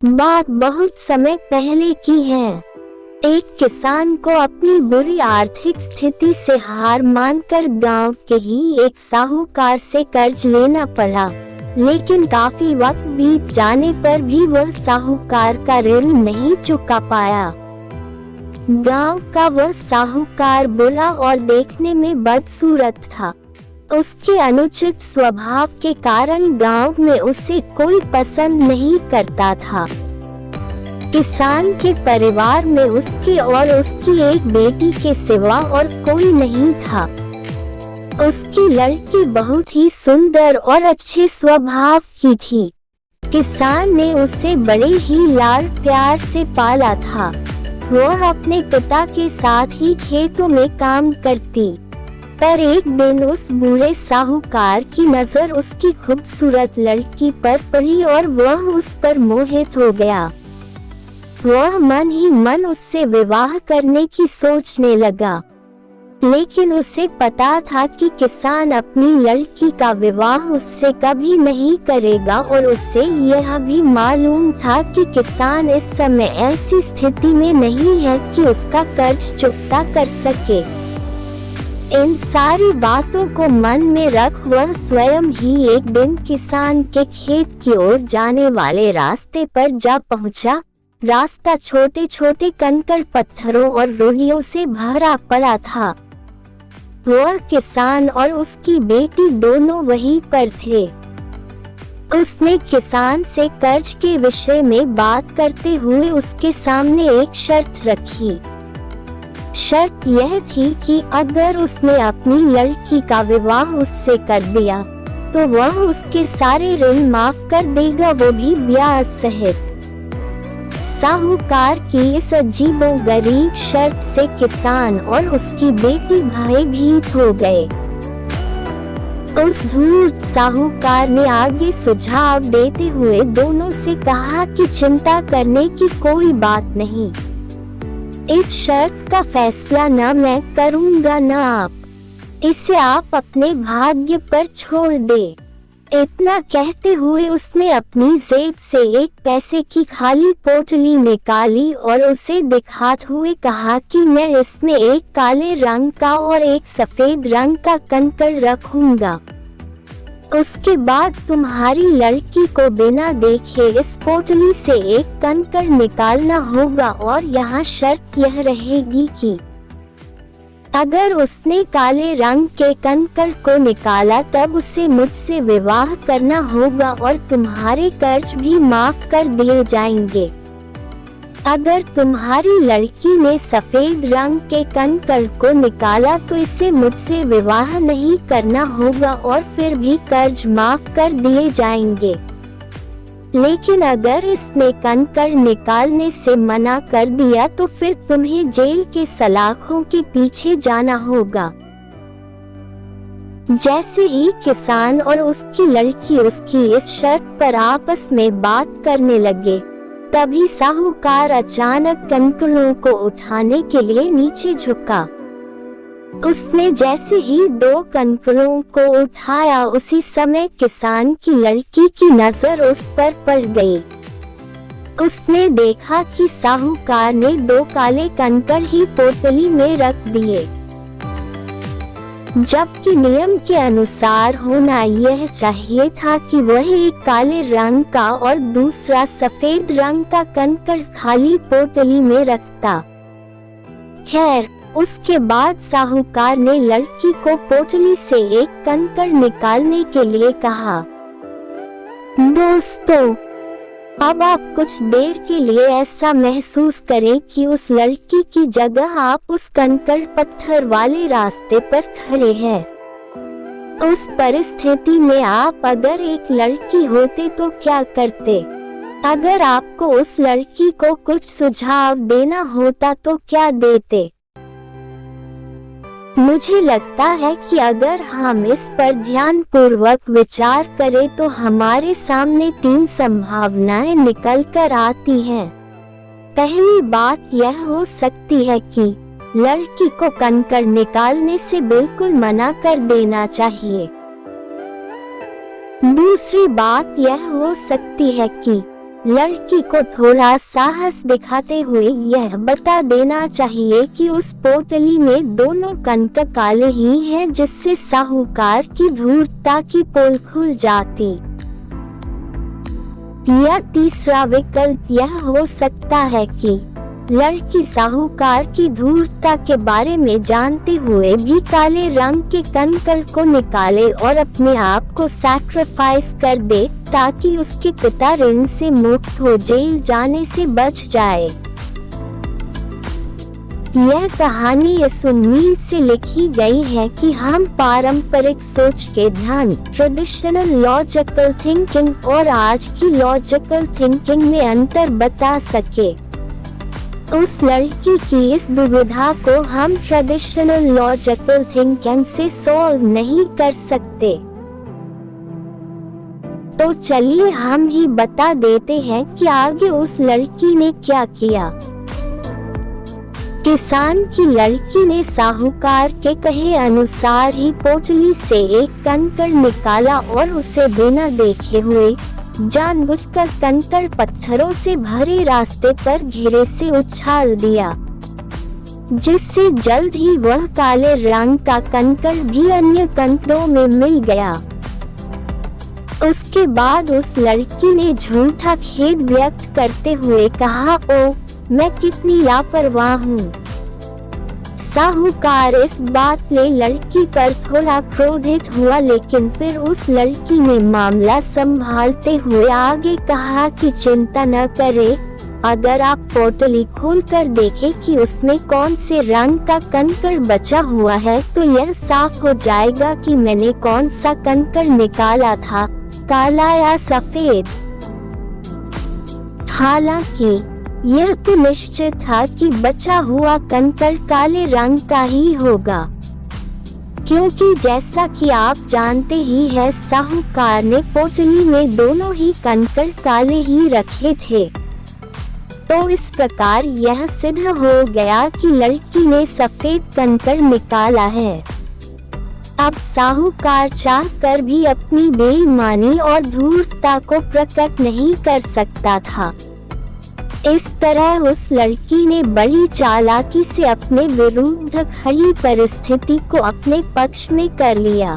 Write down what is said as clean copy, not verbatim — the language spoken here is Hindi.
बात बहुत समय पहले की है। एक किसान को अपनी बुरी आर्थिक स्थिति से हार मानकर गांव के ही एक साहूकार से कर्ज लेना पड़ा, लेकिन काफी वक्त बीत जाने पर भी वह साहूकार का ऋण नहीं चुका पाया। गांव का वह साहूकार बुरा और देखने में बदसूरत था। उसके अनुचित स्वभाव के कारण गांव में उसे कोई पसंद नहीं करता था। किसान के परिवार में उसके और उसकी एक बेटी के सिवा और कोई नहीं था। उसकी लड़की बहुत ही सुंदर और अच्छे स्वभाव की थी। किसान ने उसे बड़े ही लाड प्यार से पाला था। वह अपने पिता के साथ ही खेतों में काम करती, पर एक दिन उस बूढ़े साहूकार की नजर उसकी खूबसूरत लड़की पर पड़ी और वह उस पर मोहित हो गया। वह मन ही मन उससे विवाह करने की सोचने लगा, लेकिन उसे पता था कि किसान अपनी लड़की का विवाह उससे कभी नहीं करेगा और उसे यह भी मालूम था कि किसान इस समय ऐसी स्थिति में नहीं है कि उसका कर्ज चुकता कर सके। इन सारी बातों को मन में रख वह स्वयं ही एक दिन किसान के खेत की ओर जाने वाले रास्ते पर जा पहुंचा। रास्ता छोटे छोटे कंकड़ पत्थरों और रोड़ियों से भरा पड़ा था। वह किसान और उसकी बेटी दोनों वहीं पर थे। उसने किसान से कर्ज के विषय में बात करते हुए उसके सामने एक शर्त रखी। शर्त यह थी कि अगर उसने अपनी लड़की का विवाह उससे कर दिया तो वह उसके सारे ऋण माफ कर देगा, वो भी ब्याज सहित। साहूकार की इस अजीबोगरीब शर्त से किसान और उसकी बेटी भयभीत हो गए। उस धूर्त साहूकार ने आगे सुझाव देते हुए दोनों से कहा कि चिंता करने की कोई बात नहीं। इस शर्त का फैसला न मैं करूंगा न आप। इसे आप अपने भाग्य पर छोड़ दे। इतना कहते हुए उसने अपनी जेब से एक पैसे की खाली पोटली निकाली और उसे दिखाते हुए कहा कि मैं इसमें एक काले रंग का और एक सफेद रंग का कंकड़ रखूंगा। उसके बाद तुम्हारी लड़की को बिना देखे इस पोटली से एक कंकड़ निकालना होगा और यहाँ शर्त यह रहेगी कि अगर उसने काले रंग के कंकड़ को निकाला तब उसे मुझसे विवाह करना होगा और तुम्हारे कर्ज भी माफ कर दिए जाएंगे। अगर तुम्हारी लड़की ने सफेद रंग के कंकड़ को निकाला तो इसे मुझसे विवाह नहीं करना होगा और फिर भी कर्ज माफ कर दिए जाएंगे। लेकिन अगर इसने कंकड़ निकालने से मना कर दिया तो फिर तुम्हें जेल के सलाखों के पीछे जाना होगा। जैसे ही किसान और उसकी लड़की उसकी इस शर्त पर आपस में बात करने लगे, तभी साहूकार अचानक कंकड़ों को उठाने के लिए नीचे झुका। उसने जैसे ही 2 कंकड़ों को उठाया, उसी समय किसान की लड़की की नजर उस पर पड़ गई। उसने देखा कि साहूकार ने 2 काले कंकड़ ही पोटली में रख दिए, जबकि नियम के अनुसार होना यह चाहिए था कि वह एक काले रंग का और दूसरा सफेद रंग का कंकड़ खाली पोटली में रखता। खैर, उसके बाद साहूकार ने लड़की को पोटली से एक कंकड़ निकालने के लिए कहा। दोस्तों, अब आप कुछ देर के लिए ऐसा महसूस करें कि उस लड़की की जगह आप उस कंकड़ पत्थर वाले रास्ते पर खड़े हैं। उस परिस्थिति में आप अगर एक लड़की होते तो क्या करते? अगर आपको उस लड़की को कुछ सुझाव देना होता तो क्या देते? मुझे लगता है कि अगर हम इस पर ध्यानपूर्वक विचार करें तो हमारे सामने 3 संभावनाएं निकल कर आती हैं। पहली बात यह हो सकती है कि लड़की को कंकड़ निकालने से बिल्कुल मना कर देना चाहिए। दूसरी बात यह हो सकती है कि लड़की को थोड़ा साहस दिखाते हुए यह बता देना चाहिए कि उस पोटली में दोनों कंकर काले ही हैं, जिससे साहूकार की धूर्तता की पोल खुल जाती। या तीसरा विकल्प यह हो सकता है कि लड़की साहूकार की धूर्तता के बारे में जानते हुए भी काले रंग के कंकर को निकाले और अपने आप को सैक्रिफाइस कर दे, ताकि उसके पिता ऋण से मुक्त हो जेल जाने से बच जाए। यह कहानी इस उम्मीद से लिखी गई है कि हम पारंपरिक सोच के ध्यान, ट्रेडिशनल लॉजिकल थिंकिंग और आज की लॉजिकल थिंकिंग में अंतर बता सके। उस लड़की की इस दुविधा को हम ट्रेडिशनल लॉजिकल थिंकिंग से सॉल्व नहीं कर सकते। तो चलिए हम ही बता देते हैं कि आगे उस लड़की ने क्या किया। किसान की लड़की ने साहूकार के कहे अनुसार ही पोटली से एक कंकर निकाला और उसे बिना देखे हुए जानबूझकर कंकर पत्थरों से भरे रास्ते पर घेरे से उछाल दिया, जिससे जल्द ही वह काले रंग का कंकर भी अन्य कंकरों में मिल गया। उसके बाद उस लड़की ने झूठा खेद व्यक्त करते हुए कहा, ओ मैं कितनी लापरवाह हूँ। साहूकार इस बात ने लड़की पर थोड़ा क्रोधित हुआ, लेकिन फिर उस लड़की ने मामला संभालते हुए आगे कहा कि चिंता न करे, अगर आप पोटली खोलकर देखें कि उसमें कौन से रंग का कंकर बचा हुआ है, तो यह साफ हो जाएगा कि मैंने कौन सा कंकर निकाला था, काला या सफेद। हालांकि यह तो निश्चित था कि बचा हुआ कंकर काले रंग का ही होगा, क्योंकि जैसा कि आप जानते ही हैं, साहूकार ने पोटली में दोनों ही कंकर काले ही रखे थे। तो इस प्रकार यह सिद्ध हो गया कि लड़की ने सफेद कंकर निकाला है। अब साहूकार चाहकर भी अपनी बेईमानी और धूर्तता को प्रकट नहीं कर सकता था। इस तरह उस लड़की ने बड़ी चालाकी से अपने विरुद्ध खड़ी परिस्थिति को अपने पक्ष में कर लिया।